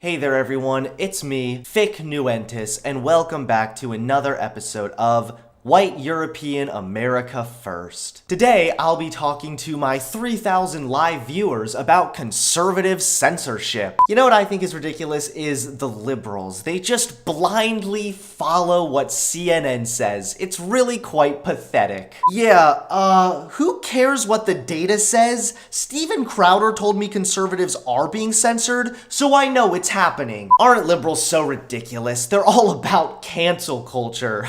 Hey there everyone, it's me, Fic Nuentis, and welcome back to another episode of White European America First. Today, I'll be talking to my 3,000 live viewers about conservative censorship. You know what I think is ridiculous is the liberals. They just blindly follow what CNN says. It's really quite pathetic. Yeah, who cares what the data says? Steven Crowder told me conservatives are being censored, so I know it's happening. Aren't liberals so ridiculous? They're all about cancel culture.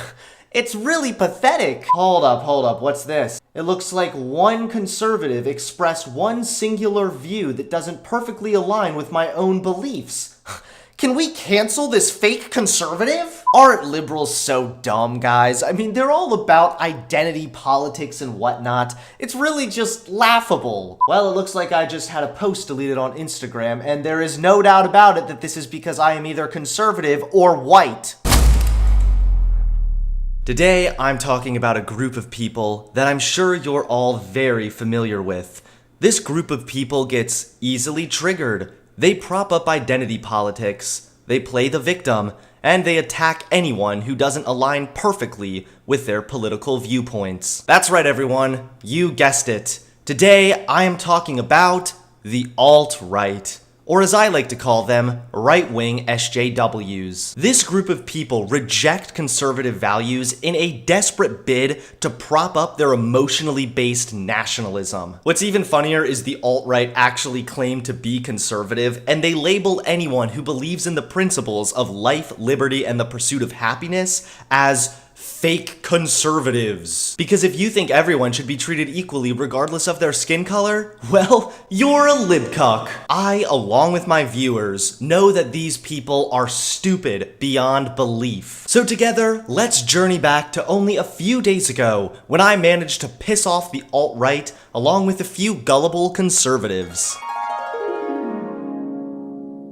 It's really pathetic. Hold up, what's this? It looks like one conservative expressed one singular view that doesn't perfectly align with my own beliefs. Can we cancel this fake conservative? Aren't liberals so dumb, guys? I mean, they're all about identity politics and whatnot. It's really just laughable. Well, it looks like I just had a post deleted on Instagram, and there is no doubt about it that this is because I am either conservative or white. Today, I'm talking about a group of people that I'm sure you're all very familiar with. This group of people gets easily triggered. They prop up identity politics, they play the victim, and they attack anyone who doesn't align perfectly with their political viewpoints. That's right, everyone. You guessed it. Today, I am talking about the alt-right, or as I like to call them, right-wing SJWs. This group of people reject conservative values in a desperate bid to prop up their emotionally based nationalism. What's even funnier is the alt-right actually claim to be conservative, and they label anyone who believes in the principles of life, liberty, and the pursuit of happiness as fake conservatives. Because if you think everyone should be treated equally regardless of their skin color, well, you're a libcuck. I, along with my viewers, know that these people are stupid beyond belief. So together, let's journey back to only a few days ago when I managed to piss off the alt-right along with a few gullible conservatives.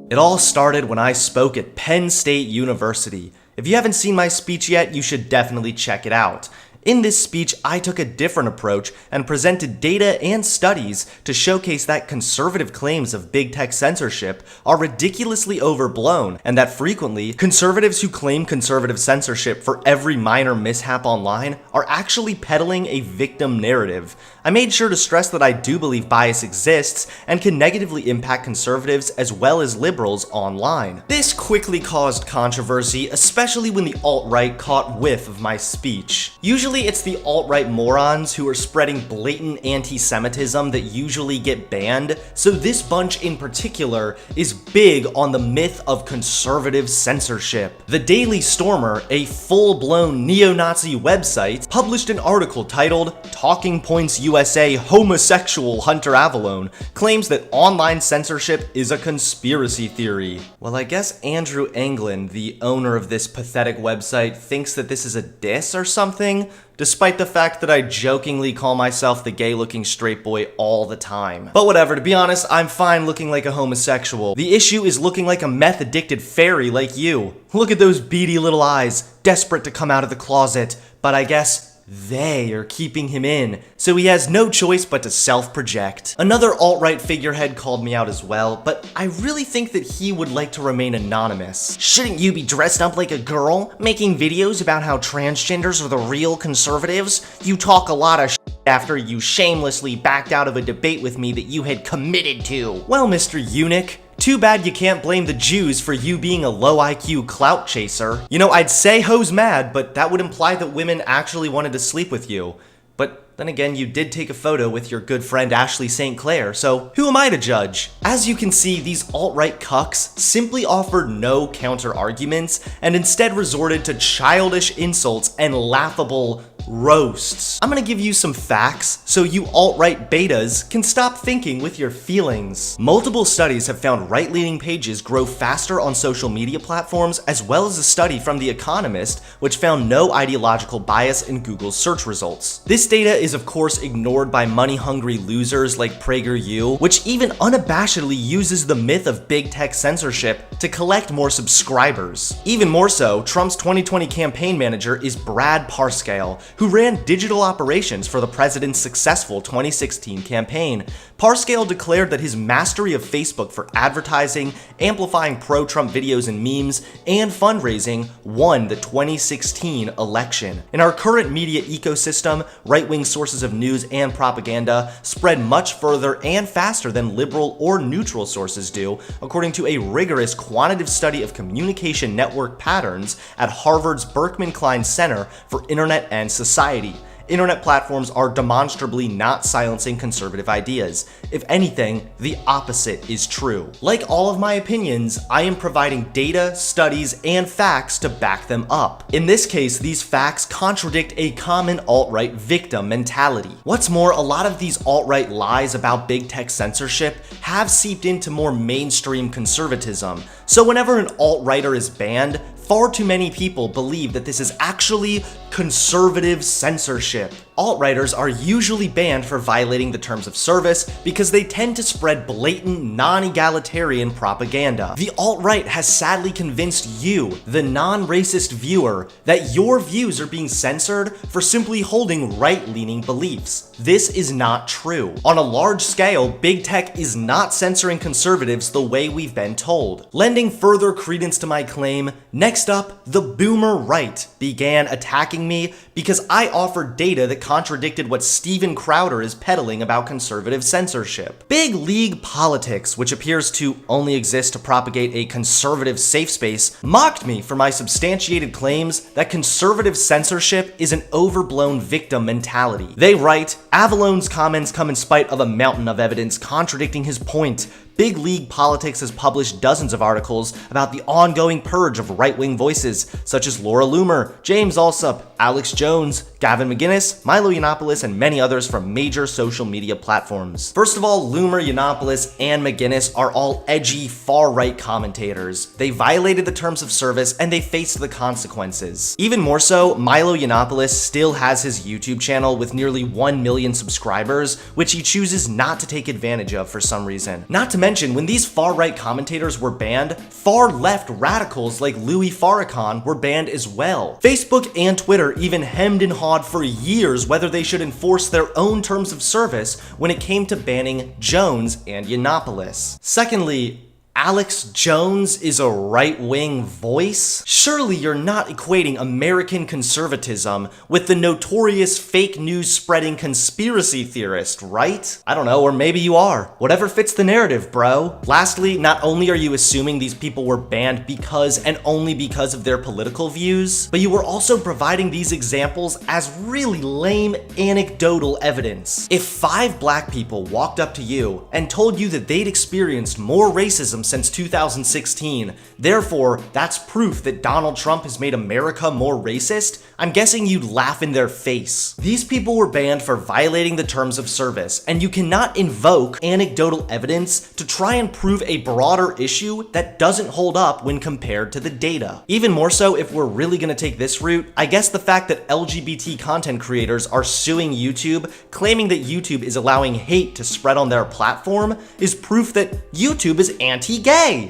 It all started when I spoke at Penn State University. If you haven't seen my speech yet, you should definitely check it out. In this speech, I took a different approach and presented data and studies to showcase that conservative claims of big tech censorship are ridiculously overblown, and that frequently, conservatives who claim conservative censorship for every minor mishap online are actually peddling a victim narrative. I made sure to stress that I do believe bias exists and can negatively impact conservatives as well as liberals online. This quickly caused controversy, especially when the alt-right caught whiff of my speech. Usually it's the alt-right morons who are spreading blatant anti-Semitism that usually get banned, so this bunch in particular is big on the myth of conservative censorship. The Daily Stormer, a full-blown neo-Nazi website, published an article titled "Talking Points USA Homosexual Hunter Avallone Claims that Online Censorship is a Conspiracy Theory." Well, I guess Andrew Anglin, the owner of this pathetic website, thinks that this is a diss or something, despite the fact that I jokingly call myself the gay-looking straight boy all the time. But whatever, to be honest, I'm fine looking like a homosexual. The issue is looking like a meth-addicted fairy like you. Look at those beady little eyes, desperate to come out of the closet, but I guess they are keeping him in, so he has no choice but to self-project. Another alt-right figurehead called me out as well, but I really think that he would like to remain anonymous. Shouldn't you be dressed up like a girl, making videos about how transgenders are the real conservatives? You talk a lot of shit after you shamelessly backed out of a debate with me that you had committed to. Well, Mr. Eunuch, too bad you can't blame the Jews for you being a low IQ clout chaser. You know, I'd say hoes mad, but that would imply that women actually wanted to sleep with you. But then again, you did take a photo with your good friend Ashley St. Clair, so who am I to judge? As you can see, these alt-right cucks simply offered no counter-arguments and instead resorted to childish insults and laughable roasts. I'm gonna give you some facts so you alt-right betas can stop thinking with your feelings. Multiple studies have found right-leaning pages grow faster on social media platforms, as well as a study from The Economist which found no ideological bias in Google's search results. This data is of course ignored by money-hungry losers like PragerU, which even unabashedly uses the myth of big tech censorship to collect more subscribers. Even more so, Trump's 2020 campaign manager is Brad Parscale, who ran digital operations for the president's successful 2016 campaign. Parscale declared that his mastery of Facebook for advertising, amplifying pro-Trump videos and memes, and fundraising won the 2016 election. In our current media ecosystem, right-wing sources of news and propaganda spread much further and faster than liberal or neutral sources do, according to a rigorous quantitative study of communication network patterns at Harvard's Berkman Klein Center for Internet and Society. Internet platforms are demonstrably not silencing conservative ideas. If anything, the opposite is true. Like all of my opinions, I am providing data, studies, and facts to back them up. In this case, these facts contradict a common alt-right victim mentality. What's more, a lot of these alt-right lies about big tech censorship have seeped into more mainstream conservatism. So whenever an alt-righter is banned, far too many people believe that this is actually conservative censorship. Alt-righters are usually banned for violating the terms of service because they tend to spread blatant, non-egalitarian propaganda. The alt-right has sadly convinced you, the non-racist viewer, that your views are being censored for simply holding right-leaning beliefs. This is not true. On a large scale, big tech is not censoring conservatives the way we've been told. Lending further credence to my claim, next up, the boomer right began attacking me because I offered data that contradicted what Steven Crowder is peddling about conservative censorship. Big league politics, which appears to only exist to propagate a conservative safe space, mocked me for my substantiated claims that conservative censorship is an overblown victim mentality. They write, Avallone's comments come in spite of a mountain of evidence contradicting his point. Big League Politics has published dozens of articles about the ongoing purge of right-wing voices, such as Laura Loomer, James Alsup, Alex Jones, Gavin McInnes, Milo Yiannopoulos, and many others from major social media platforms. First of all, Loomer, Yiannopoulos, and McInnes are all edgy, far-right commentators. They violated the terms of service, and they faced the consequences. Even more so, Milo Yiannopoulos still has his YouTube channel with nearly 1 million subscribers, which he chooses not to take advantage of for some reason. Not to mention, when these far-right commentators were banned, far-left radicals like Louis Farrakhan were banned as well. Facebook and Twitter even hemmed and hawed for years whether they should enforce their own terms of service when it came to banning Jones and Yiannopoulos. Secondly, Alex Jones is a right-wing voice? Surely you're not equating American conservatism with the notorious fake news spreading conspiracy theorist, right? I don't know, or maybe you are. Whatever fits the narrative, bro. Lastly, not only are you assuming these people were banned because and only because of their political views, but you were also providing these examples as really lame anecdotal evidence. If 5 black people walked up to you and told you that they'd experienced more racism since 2016. Therefore, that's proof that Donald Trump has made America more racist. I'm guessing you'd laugh in their face. These people were banned for violating the terms of service, and you cannot invoke anecdotal evidence to try and prove a broader issue that doesn't hold up when compared to the data. Even more so, if we're really gonna take this route, I guess the fact that LGBT content creators are suing YouTube, claiming that YouTube is allowing hate to spread on their platform, is proof that YouTube is anti-gay.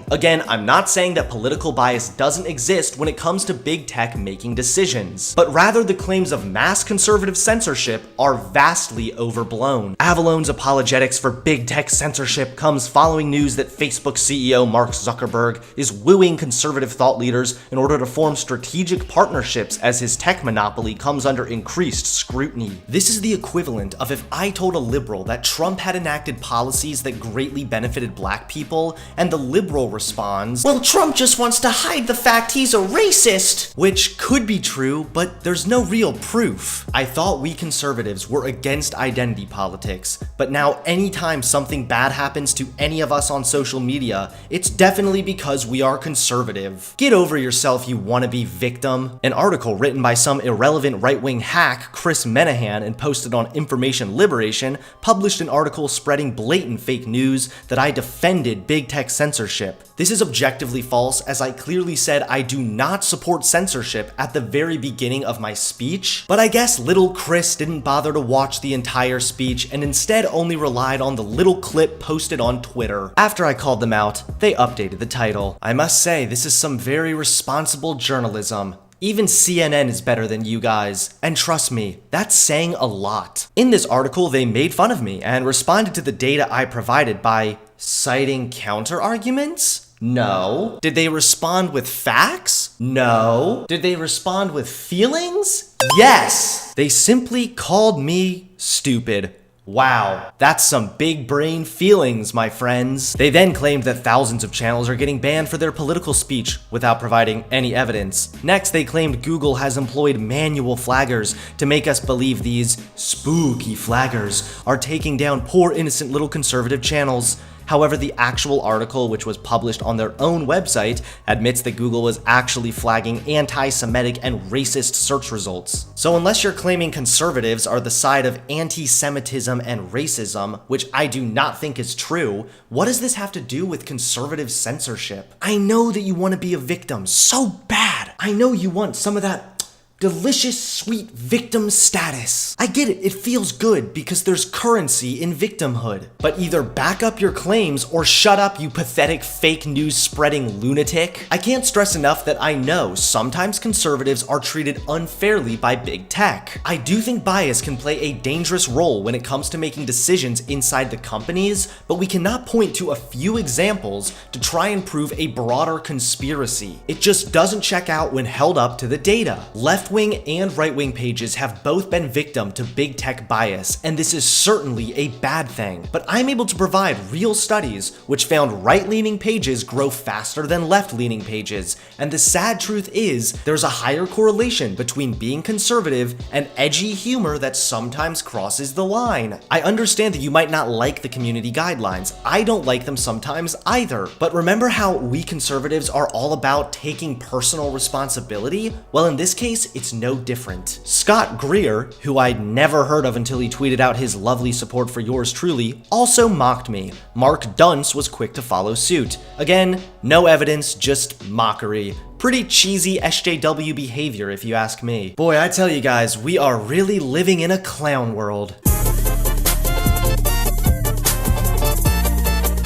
Again, I'm not saying that political bias doesn't exist when it comes to big tech making decisions, but rather the claims of mass conservative censorship are vastly overblown. Avallone's apologetics for big tech censorship comes following news that Facebook CEO Mark Zuckerberg is wooing conservative thought leaders in order to form strategic partnerships as his tech monopoly comes under increased scrutiny. This is the equivalent of if I told a liberal that Trump had enacted policies that greatly benefited black people, and the liberal responds, "Well, Trump just wants to hide the fact he's a racist," which could be true, but there's no real proof. I thought we conservatives were against identity politics, but now anytime something bad happens to any of us on social media, it's definitely because we are conservative. Get over yourself, you wannabe victim. An article written by some irrelevant right-wing hack, Chris Menahan, and posted on Information Liberation, published an article spreading blatant fake news that I defended big tech censorship. This is objectively false, as I clearly said I do not support censorship at the very beginning of my speech, but I guess little Chris didn't bother to watch the entire speech and instead only relied on the little clip posted on Twitter. After I called them out, they updated the title. I must say, this is some very responsible journalism. Even CNN is better than you guys, and trust me, that's saying a lot. In this article, they made fun of me and responded to the data I provided by citing counter-arguments? No. Did they respond with facts? No. Did they respond with feelings? Yes. They simply called me stupid. Wow, that's some big brain feelings, my friends. They then claimed that thousands of channels are getting banned for their political speech without providing any evidence. Next, they claimed Google has employed manual flaggers to make us believe these spooky flaggers are taking down poor innocent little conservative channels. However, the actual article, which was published on their own website, admits that Google was actually flagging anti-Semitic and racist search results. So unless you're claiming conservatives are the side of anti-Semitism and racism, which I do not think is true, what does this have to do with conservative censorship? I know that you want to be a victim so bad. I know you want some of that delicious, sweet victim status. I get it, it feels good because there's currency in victimhood. But either back up your claims or shut up, you pathetic fake news spreading lunatic. I can't stress enough that I know sometimes conservatives are treated unfairly by big tech. I do think bias can play a dangerous role when it comes to making decisions inside the companies, but we cannot point to a few examples to try and prove a broader conspiracy. It just doesn't check out when held up to the data. Left-wing and right-wing pages have both been victim to big tech bias, and this is certainly a bad thing. But I'm able to provide real studies which found right-leaning pages grow faster than left-leaning pages, and the sad truth is there's a higher correlation between being conservative and edgy humor that sometimes crosses the line. I understand that you might not like the community guidelines. I don't like them sometimes either. But remember how we conservatives are all about taking personal responsibility? Well, in this case, it's no different. Scott Greer, who I'd never heard of until he tweeted out his lovely support for yours truly, also mocked me. Mark Dunce was quick to follow suit. Again, no evidence, just mockery. Pretty cheesy SJW behavior if you ask me. Boy, I tell you guys, we are really living in a clown world.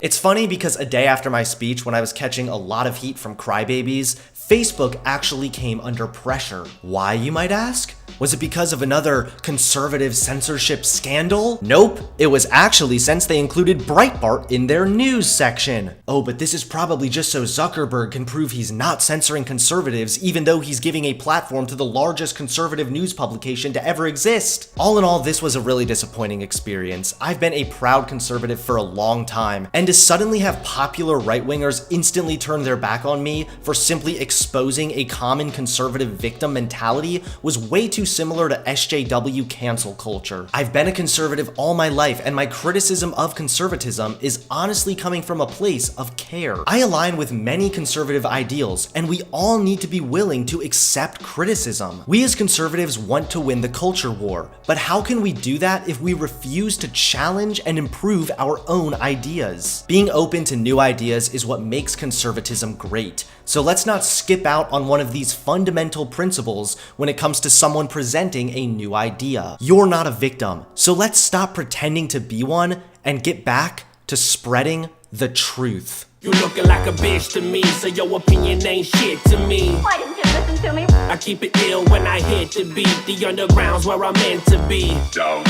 It's funny because a day after my speech, when I was catching a lot of heat from crybabies, Facebook actually came under pressure. Why, you might ask? Was it because of another conservative censorship scandal? Nope, it was actually since they included Breitbart in their news section. Oh, but this is probably just so Zuckerberg can prove he's not censoring conservatives, even though he's giving a platform to the largest conservative news publication to ever exist. All in all, this was a really disappointing experience. I've been a proud conservative for a long time, and to suddenly have popular right-wingers instantly turn their back on me for simply exposing a common conservative victim mentality was way too similar to SJW cancel culture. I've been a conservative all my life, and my criticism of conservatism is honestly coming from a place of care. I align with many conservative ideals, and we all need to be willing to accept criticism. We as conservatives want to win the culture war, but how can we do that if we refuse to challenge and improve our own ideas? Being open to new ideas is what makes conservatism great. So let's not skip out on one of these fundamental principles when it comes to someone presenting a new idea. You're not a victim, so let's stop pretending to be one and get back to spreading the truth. You looking like a bitch to me, so your opinion ain't shit to me. Why didn't you listen to me? I keep it ill when I hit the beat. The underground's where I'm meant to be. No.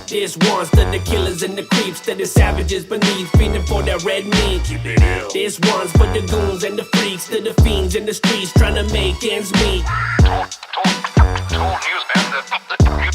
This one's to the killers and the creeps, to the savages beneath, feeding for their red meat. Keep it ill. This one's for the goons and the freaks, to the fiends in the streets trying to make ends meet. Told you, man, that